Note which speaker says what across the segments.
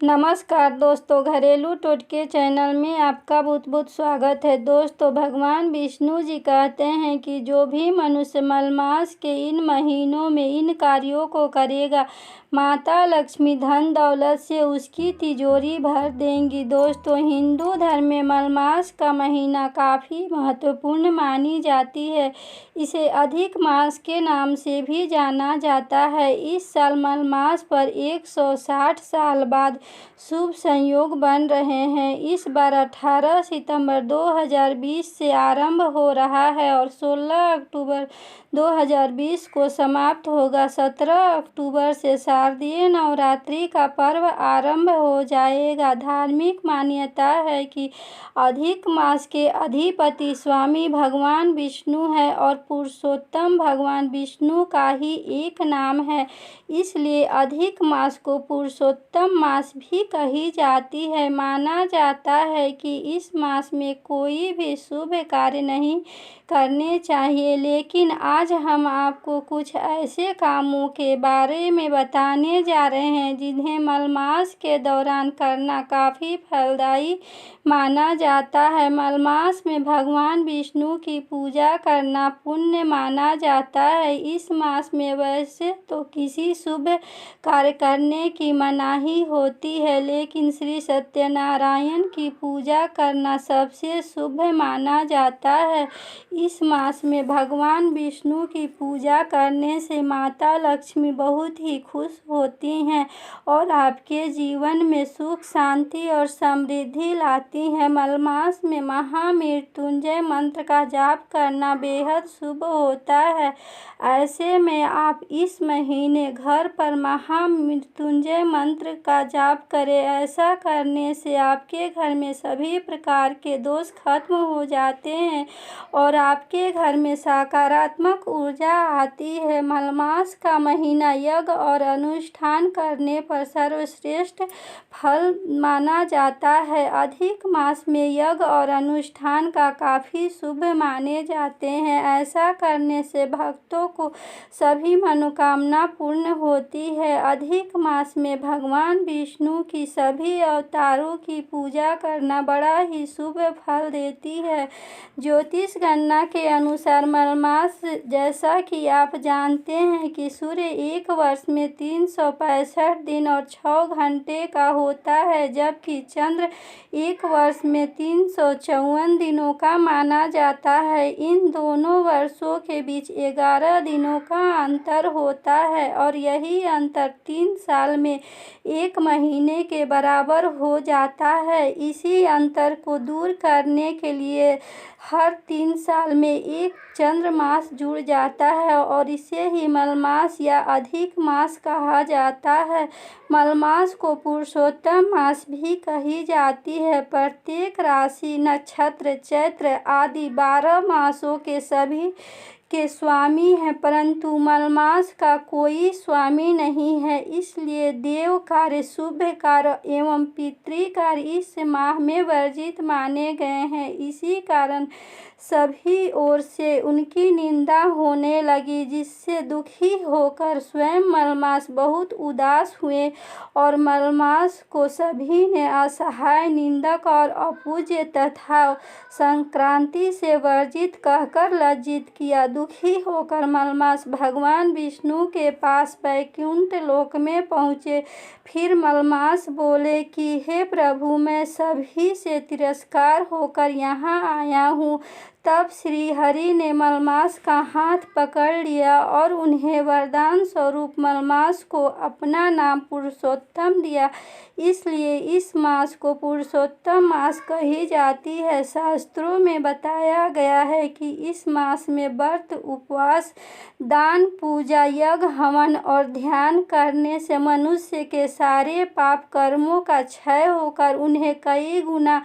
Speaker 1: नमस्कार दोस्तों, घरेलू टोटके चैनल में आपका बहुत बहुत स्वागत है। दोस्तों, भगवान विष्णु जी कहते हैं कि जो भी मनुष्य मलमास के इन महीनों में इन कार्यों को करेगा, माता लक्ष्मी धन दौलत से उसकी तिजोरी भर देंगी। दोस्तों, हिंदू धर्म में मलमास का महीना काफ़ी महत्वपूर्ण मानी जाती है। इसे अधिक मास के नाम से भी जाना जाता है। इस साल मलमास पर 160 साल बाद शुभ संयोग बन रहे हैं। इस बार 18 सितंबर 2020 से आरंभ हो रहा है और 16 अक्टूबर 2020 को समाप्त होगा। 17 अक्टूबर से शारदीय नवरात्रि का पर्व आरंभ हो जाएगा। धार्मिक मान्यता है कि अधिक मास के अधिपति स्वामी भगवान विष्णु है और पुरुषोत्तम भगवान विष्णु का ही एक नाम है, इसलिए अधिक मास को पुरुषोत्तम मास भी कही जाती है। माना जाता है कि इस मास में कोई भी शुभ कार्य नहीं करने चाहिए, लेकिन आज हम आपको कुछ ऐसे कामों के बारे में बताने जा रहे हैं जिन्हें मलमास के दौरान करना काफ़ी फलदायी माना जाता है। मलमास में भगवान विष्णु की पूजा करना पुण्य माना जाता है। इस मास में वैसे तो किसी शुभ कार्य करने की मनाही होती है, लेकिन श्री सत्यनारायण की पूजा करना सबसे शुभ माना जाता है। इस मास में भगवान विष्णु की पूजा करने से माता लक्ष्मी बहुत ही खुश होती हैं और आपके जीवन में सुख शांति और समृद्धि लाती हैं। मलमास में महामृत्युंजय मंत्र का जाप करना बेहद शुभ होता है। ऐसे में आप इस महीने घर पर महामृत्युंजय मंत्र का जाप करें। ऐसा करने से आपके घर में सभी प्रकार के दोष खत्म हो जाते हैं और आपके घर में सकारात्मक ऊर्जा आती है। मलमास का महीना यज्ञ और अनुष्ठान करने पर सर्वश्रेष्ठ फल माना जाता है। अधिक मास में यज्ञ और अनुष्ठान का काफ़ी शुभ माने जाते हैं। ऐसा करने से भक्तों को सभी मनोकामना पूर्ण होती है। अधिक मास में भगवान विष्णु की सभी अवतारों की पूजा करना बड़ा ही शुभ फल देती है। ज्योतिष गणना के अनुसार मलमास, जैसा कि आप जानते हैं कि सूर्य एक वर्ष में 365 दिन और 6 घंटे का होता है, जबकि चंद्र एक वर्ष में 354 दिनों का माना जाता है। इन दोनों वर्षों के बीच 11 दिनों का अंतर होता है और यही अंतर 3 साल में 1 महीने के बराबर हो जाता है। इसी अंतर को दूर करने के लिए हर 3 साल में एक चंद्रमास जुड़ जाता है और इसे ही मलमास या अधिक मास कहा जाता है। मलमास को पुरुषोत्तम मास भी कही जाती है। प्रत्येक राशि, नक्षत्र, चैत्र आदि 12 मासों के सभी के स्वामी हैं, परंतु मलमास का कोई स्वामी नहीं है। इसलिए देव कार्य, शुभ कार्य एवं पितृ कार्य इस माह में वर्जित माने गए हैं। इसी कारण सभी ओर से उनकी निंदा होने लगी, जिससे दुखी होकर स्वयं मलमास बहुत उदास हुए और मलमास को सभी ने असहाय, निंदक और अपूज्य तथा संक्रांति से वर्जित कहकर लज्जित किया। दुखी होकर मलमास भगवान विष्णु के पास वैकुंठ लोक में पहुँचे। फिर मलमास बोले कि हे प्रभु, मैं सभी से तिरस्कार होकर यहाँ आया हूँ। तब श्री हरि ने मलमास का हाथ पकड़ लिया और उन्हें वरदान स्वरूप मलमास को अपना नाम पुरुषोत्तम दिया। इसलिए इस मास को पुरुषोत्तम मास कही जाती है। शास्त्रों में बताया गया है कि इस मास में व्रत, उपवास, दान, पूजा, यज्ञ, हवन और ध्यान करने से मनुष्य के सारे पाप कर्मों का क्षय होकर उन्हें कई गुना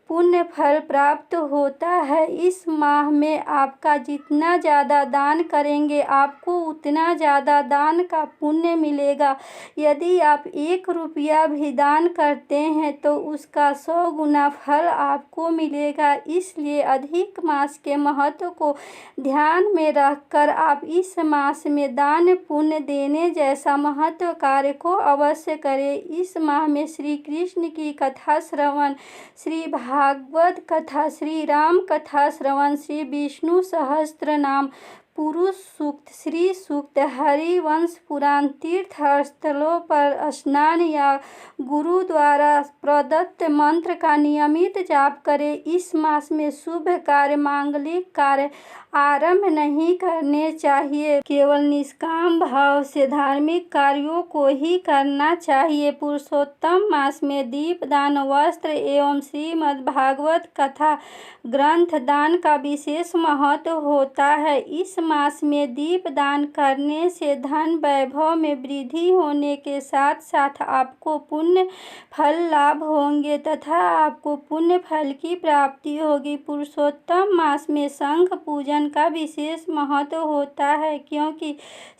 Speaker 1: पुण्य फल प्राप्त होता है। इस माह में आपका जितना ज़्यादा दान करेंगे आपको उतना ज़्यादा दान का पुण्य मिलेगा। यदि आप 1 रुपया भी दान करते हैं तो उसका 100 गुना फल आपको मिलेगा। इसलिए अधिक मास के महत्व को ध्यान में रखकर आप इस मास में दान पुण्य देने जैसा महत्व कार्य को अवश्य करें। इस माह में श्री कृष्ण की कथा श्रवण, श्री भागवत कथा, श्री राम कथा श्रवण, श्री विष्णु सहस्त्र नाम, पुरुष सूक्त, श्री सूक्त, हरिवंश पुराण, तीर्थ स्थलों पर स्नान या गुरु द्वारा प्रदत्त मंत्र का नियमित जाप करें। इस मास में शुभ कार्य, मांगलिक कार्य आरंभ नहीं करने चाहिए। केवल निष्काम भाव से धार्मिक कार्यों को ही करना चाहिए। पुरुषोत्तम मास में दीप दान, वस्त्र एवं श्रीमद् भागवत कथा ग्रंथ दान का विशेष महत्व होता है। इस मास में दीप दान करने से धन वैभव में वृद्धि होने के साथ साथ आपको पुण्य फल लाभ होंगे तथा आपको पुण्य फल की प्राप्ति होगी। पुरुषोत्तम मास में शंख पूजन का विशेष महत्व होता है क्योंकि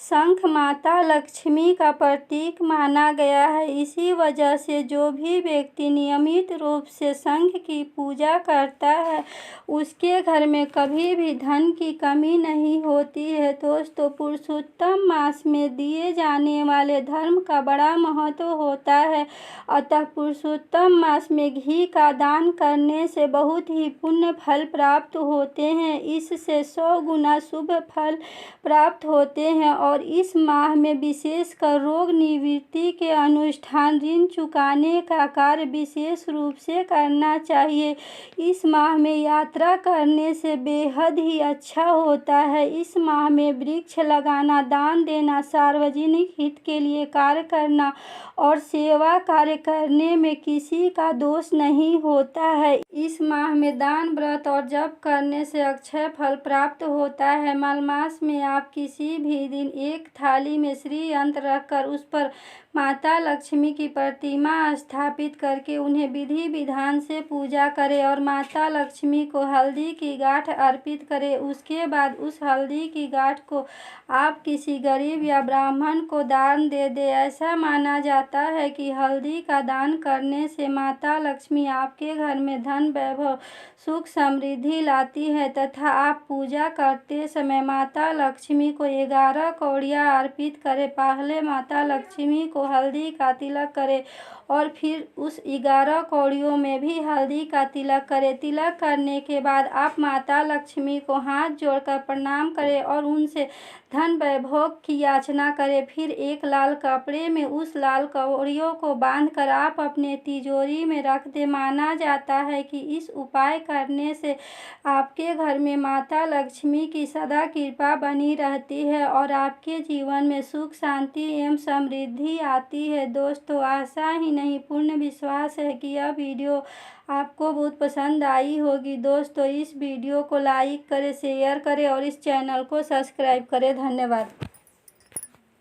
Speaker 1: शंख माता लक्ष्मी का प्रतीक माना गया है। इसी वजह से जो भी व्यक्ति नियमित रूप से शंख की पूजा करता है उसके घर में कभी भी धन की कमी नहीं होती है। दोस्तों, पुरुषोत्तम मास में दिए जाने वाले धर्म का बड़ा महत्व होता है। अतः पुरुषोत्तम मास में घी का दान करने से बहुत ही पुण्य फल प्राप्त होते हैं। इससे 100 गुना शुभ फल प्राप्त होते हैं। और इस माह में विशेषकर रोग निवृत्ति के अनुष्ठान, ऋण चुकाने का कार्य विशेष रूप से करना चाहिए। इस माह में यात्रा करने से बेहद ही अच्छा होता है। इस माह में वृक्ष लगाना, दान देना, सार्वजनिक हित के लिए कार्य करना और सेवा कार्य करने में किसी का दोष नहीं होता है। इस माह में दान, व्रत और जप करने से अक्षय फल प्राप्त होता है। मलमास में आप किसी भी दिन एक थाली में श्री यंत्र रखकर उस पर माता लक्ष्मी की प्रतिमा स्थापित करके उन्हें विधि विधान से पूजा करें और माता लक्ष्मी को हल्दी की गांठ अर्पित करें। उसके बाद उस हल्दी की गांठ को आप किसी गरीब या ब्राह्मण को दान दे दें। ऐसा माना जाता है कि हल्दी का दान करने से माता लक्ष्मी आपके घर में धन वैभव सुख समृद्धि लाती है तथा आप पूजा करते समय माता लक्ष्मी को 11 कौड़ियाँ अर्पित करें। पहले माता लक्ष्मी को हल्दी का तिलक करें और फिर उस 11 कौड़ियों में भी हल्दी का तिलक करें। तिलक करने के बाद आप माता लक्ष्मी को हाथ जोड़कर प्रणाम करें और उनसे धन वैभव की याचना करें। फिर एक लाल कपड़े में उस लाल कौड़ियों को बांधकर आप अपने तिजोरी में रख दें। माना जाता है कि इस उपाय करने से आपके घर में माता लक्ष्मी की सदा कृपा बनी रहती है और आपके जीवन में सुख शांति एवं समृद्धि आती है। दोस्तों, आशा ही नहीं पूर्ण विश्वास है कि यह वीडियो आपको बहुत पसंद आई होगी। दोस्तों, इस वीडियो को लाइक करें, शेयर करें और इस चैनल को सब्सक्राइब करें। धन्यवाद।